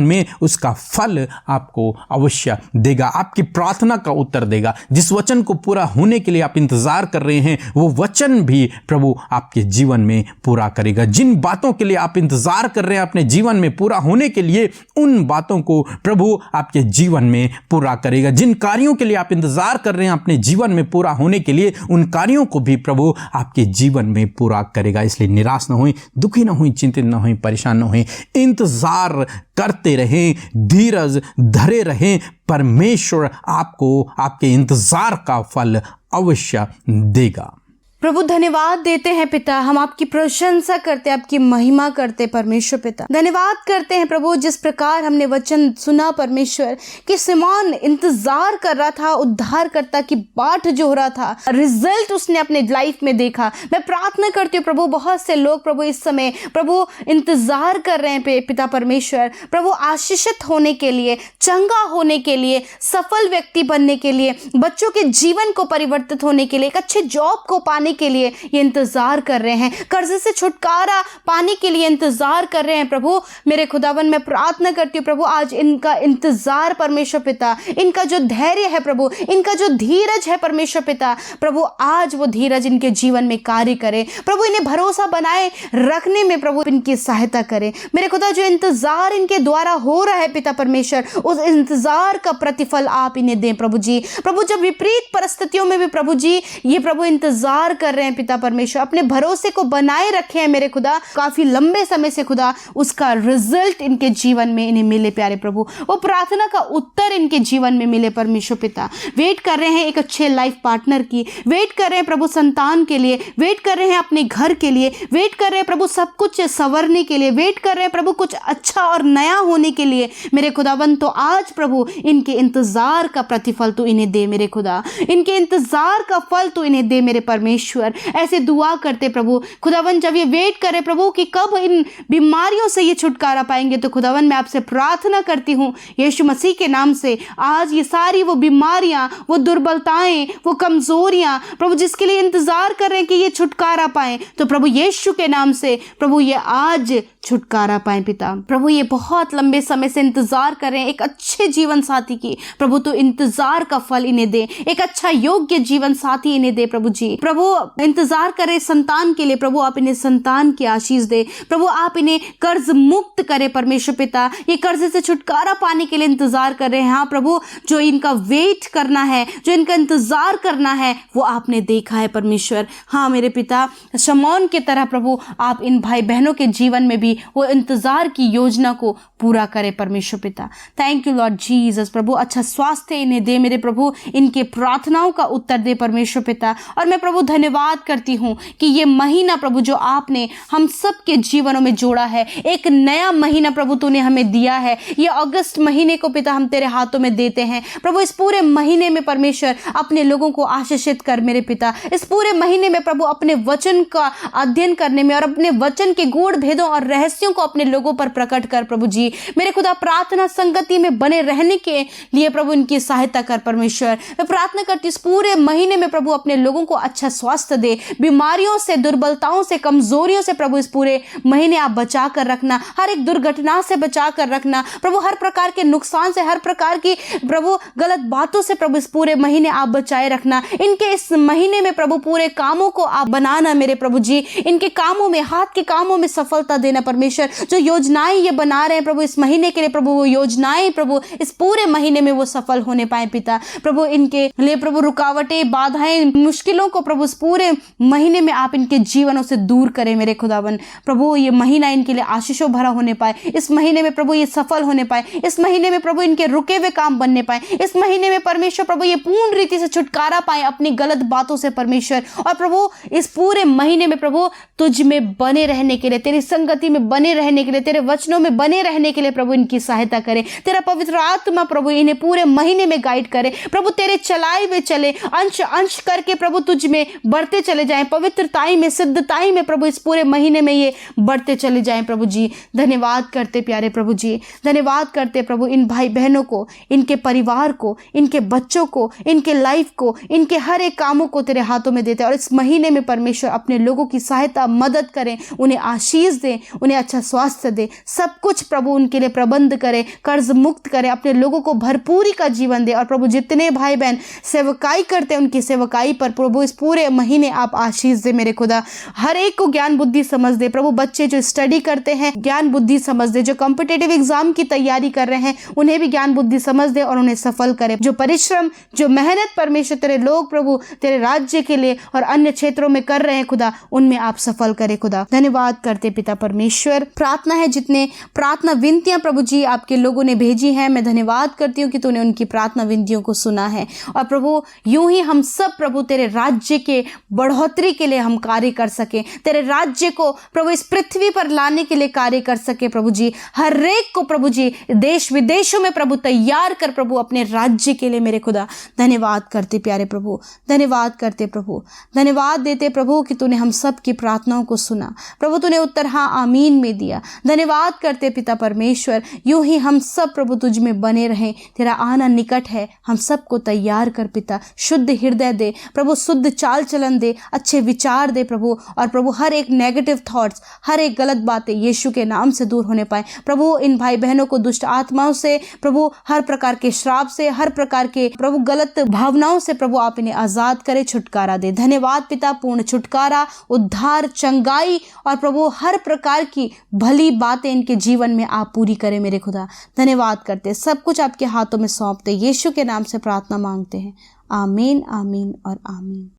में उसका फल आपको अवश्य देगा, आपकी प्रार्थना का उत्तर देगा। जिस वचन को पूरा होने के लिए आप इंतजार कर रहे हैं वो वचन भी प्रभु आपके जीवन में पूरा करेगा। जिन बातों के लिए आप इंतजार कर रहे हैं अपने जीवन में पूरा होने के लिए, उन बातों को प्रभु आपके जीवन में पूरा करेगा। जिन कार्यों के लिए आप इंतजार कर रहे हैं अपने जीवन में पूरा होने के लिए, उन कार्यों को भी प्रभु आपके जीवन में पूरा करेगा। इसलिए निराश न हों, दुखी न हों, चिंतित न हों, परेशान न हों, इंतजार करते रहें, धीरज धरे रहें। परमेश्वर आपको आपके इंतजार का फल अवश्य देगा। प्रभु धन्यवाद देते हैं पिता, हम आपकी प्रशंसा करते हैं, आपकी महिमा करते परमेश्वर पिता। धन्यवाद करते हैं प्रभु जिस प्रकार हमने वचन सुना परमेश्वर कि सिमोन इंतजार कर रहा था उद्धारकर्ता की बाट जो हो रहा था, रिजल्ट उसने अपने लाइफ में देखा। मैं प्रार्थना करती हूँ प्रभु बहुत से लोग प्रभु इस समय प्रभु इंतजार कर रहे हैं पिता परमेश्वर, प्रभु आशीषित होने के लिए, चंगा होने के लिए, सफल व्यक्ति बनने के लिए, बच्चों के जीवन को परिवर्तित होने के लिए, एक अच्छे जॉब को पाने के लिए ये इंतजार कर रहे हैं, कर्ज से छुटकारा पाने के लिए इंतजार कर रहे हैं। प्रभु मेरे खुदावन मैं प्रार्थना करती हूँ प्रभु आज इनका इंतजार परमेश्वर पिता, इनका जो धैर्य है प्रभु, इनका जो धीरज है परमेश्वर पिता, प्रभु आज वो धीरज इनके जीवन में कार्य करे। प्रभु इन्हें भरोसा बनाए रखने में प्रभु इनकी सहायता करे। मेरे खुदा जो इंतजार इनके द्वारा हो रहा है पिता परमेश्वर, उस इंतजार का प्रतिफल आप इन्हें दें प्रभु जी। प्रभु जब विपरीत परिस्थितियों में भी प्रभु जी ये प्रभु इंतजार कर रहे हैं पिता परमेश्वर, अपने भरोसे को बनाए रखे हैं मेरे खुदा काफी लंबे समय से खुदा, उसका रिजल्ट इनके जीवन में इन्हें मिले प्यारे प्रभु, वो प्रार्थना का उत्तर इनके जीवन में मिले परमेश्वर पिता। वेट कर रहे हैं एक अच्छे लाइफ पार्टनर की, वेट कर रहे हैं प्रभु संतान के लिए, वेट कर रहे हैं अपने घर के लिए, वेट कर रहे हैं प्रभु सब कुछ संवरने के लिए, वेट कर रहे हैं प्रभु कुछ अच्छा और नया होने के लिए मेरे खुदावन। तो आज प्रभु इनके इंतजार का प्रतिफल तो इन्हें दे मेरे खुदा, इनके इंतजार का फल तो इन्हें दे मेरे परमेश्वर। ऐसे दुआ करते प्रभु खुदावन जब ये वेट करे प्रभु कि कब इन बीमारियों से ये छुटकारा पाएंगे, तो खुदावन मैं आपसे प्रार्थना करती हूँ यीशु मसीह के नाम से आज ये सारी वो बीमारियां, वो दुर्बलताएं, वो कमजोरियां प्रभु जिसके लिए इंतजार कर रहे हैं कि ये छुटकारा पाएं, तो प्रभु यीशु के नाम से प्रभु ये आज छुटकारा पाएं पिता। प्रभु ये बहुत लंबे समय से इंतजार कर रहे हैं एक अच्छे जीवन साथी की, प्रभु तो इंतजार का फल इन्हें दे, एक अच्छा योग्य जीवन साथी इन्हें दे प्रभु जी। प्रभु इंतजार करे संतान के लिए, प्रभु आप इन्हें संतान की आशीष दे, प्रभु आप इन्हें कर्ज मुक्त करे परमेश्वर पिता। ये कर्ज से छुटकारा पाने के लिए इंतजार कर रहे हैं। हाँ प्रभु जो इनका वेट करना है, जो इनका इंतजार करना है वो आपने देखा है परमेश्वर। हाँ मेरे पिता सिमोन की तरह प्रभु आप इन भाई बहनों के जीवन में भी वो इंतजार की योजना को पूरा करे परमेश्वर पिता। Thank you Lord Jesus. प्रभु अच्छा स्वास्थ्य इन्हें दे मेरे प्रभु, इनके प्रार्थनाओं का उत्तर दे परमेश्वर पिता। और मैं प्रभु धन्यवाद करती हूँ कि ये महीना प्रभु जो आपने हम सब के जीवनों में जोड़ा है, एक नया महीना प्रभु तूने हमें दिया है। ये अगस्त महीने को पिता हम तेरे हाथों में देते हैं प्रभु। इस पूरे महीने में परमेश्वर अपने लोगों को आशीषित कर मेरे पिता। इस पूरे महीने में प्रभु अपने वचन का अध्ययन करने में और अपने वचन के गूढ़ भेदों और रहस्यों को अपने लोगों पर प्रकट कर प्रभु जी। मेरे खुदा प्रार्थना संगति में बने रहने के लिए प्रभु इनकी सहायता कर परमेश्वर। मैं प्रार्थना करती इस पूरे महीने में प्रभु अपने लोगों को अच्छा स्वास्थ्य दे, बीमारियों से, दुर्बलताओं से, कमजोरियों से प्रभु इस पूरे महीने आप बचा कर रखना, हर एक दुर्घटना से बचा कर रखना प्रभु, हर प्रकार के नुकसान से, हर प्रकार की प्रभु गलत बातों से प्रभु इस पूरे महीने आप बचाए रखना। इनके इस महीने में प्रभु पूरे कामों को आप बनाना मेरे प्रभु जी, इनके कामों में, हाथ के कामों में सफलता देना परमेश्वर। जो योजनाएं ये बना रहे हैं प्रभु इस महीने के लिए प्रभु, वो योजनाएं प्रभु इस पूरे महीने में वो सफल होने पाए पिता। प्रभु इनके लिए प्रभु रुकावटें, बाधाएं, मुश्किलों को प्रभु इस पूरे महीने में आप इनके जीवनों से दूर करें मेरे खुदावन। प्रभु ये महीना इनके लिए आशीषों भरा होने पाए, इस महीने में प्रभु ये सफल होने पाए, इस महीने में प्रभु इनके रुके हुए काम बनने पाए, इस महीने में परमेश्वर प्रभु ये पूर्ण रीति से छुटकारा पाए अपनी गलत बातों से परमेश्वर। और प्रभु इस पूरे महीने में प्रभु तुझ में बने रहने के लिए, तेरी संगति में बने रहने के लिए, तेरे वचनों में बने रहने के लिए प्रभु इनकी सहायता करे। तेरा पवित्र आत्मा प्रभु इन्हें पूरे महीने में गाइड करे प्रभु, तेरे चलाए हुए चले, अंश अंश करके प्रभु तुझ में बढ़ते चले जाएं, पवित्रताई में, सिद्धताई में प्रभु इस पूरे महीने में ये बढ़ते चले जाएं प्रभु जी। धन्यवाद करते प्यारे प्रभु जी, धन्यवाद करते प्रभु इन भाई बहनों को, इनके परिवार को, इनके बच्चों को, इनके लाइफ को, इनके हर एक कामों को तेरे हाथों में देते हैं। और इस महीने में परमेश्वर अपने लोगों की सहायता, मदद करें, उन्हें आशीष दें, उन्हें अच्छा स्वास्थ्य दे, सब कुछ प्रभु उनके लिए प्रबंध करे, कर्ज मुक्त करे, अपने लोगों को भरपूरी का जीवन दे। और प्रभु जितने भाई बहन सेवकाई करते हैं उनकी सेवकाई पर प्रभु इस पूरे महीने आप आशीष दे मेरे खुदा। हर एक को ज्ञान बुद्धि समझ दे प्रभु, बच्चे जो स्टडी करते हैं ज्ञान बुद्धि समझ दे, जो कॉम्पिटिटिव एग्जाम की तैयारी कर रहे हैं उन्हें भी ज्ञान बुद्धि समझ दे और उन्हें सफल करे। जो परिश्रम, जो मेहनत परमेश्वर तेरे लोग प्रभु तेरे राज्य के लिए और अन्य क्षेत्रों में कर रहे हैं खुदा, उनमें आप सफल करे खुदा। धन्यवाद करते पिता परमेश्वर। प्रार्थना है जितने प्रार्थना विनतियां प्रभु जी आपके लोगों ने भेजी हैं, मैं धन्यवाद करती हूँ कि तूने उनकी प्रार्थना विनतियों को सुना है। और प्रभु यूं ही हम सब प्रभु तेरे राज्य के बढ़ोतरी के लिए हम कार्य कर सके, तेरे राज्य को प्रभु इस पृथ्वी पर लाने के लिए कार्य कर सके प्रभु जी। हर एक को प्रभु जी देश विदेशों में प्रभु तैयार कर प्रभु अपने राज्य के लिए मेरे खुदा। धन्यवाद करते प्यारे प्रभु, धन्यवाद करते प्रभु, धन्यवाद देते प्रभु कि तूने हम सब की प्रार्थनाओं को सुना प्रभु, तूने उत्तर हाँ आमीन में दिया। धन्यवाद करते पिता परमेश्वर, यूं ही हम सब प्रभु तुझ में बने रहें, तेरा आना निकट है, हम सबको तैयार कर पिता। शुद्ध हृदय दे प्रभु, शुद्ध चाल चलन दे, अच्छे विचार दे प्रभु। और प्रभु हर एक नेगेटिव थॉट्स, हर एक गलत बातें यीशु के नाम से दूर होने पाए प्रभु। इन भाई बहनों को दुष्ट आत्माओं से प्रभु, हर प्रकार के श्राप से, हर प्रकार के प्रभु गलत भावनाओं से प्रभु आप इन्हें आजाद करे, छुटकारा दे। धन्यवाद पिता, पूर्ण छुटकारा, उद्धार, चंगाई और प्रभु हर प्रकार की भली बातें इनके जीवन में आप पूरी करें मेरे खुदा। धन्यवाद करते, सब कुछ आपके हाथों में सौंपते, यीशु के नाम से प्रार्थना मांगते हैं, आमीन, आमीन और आमीन।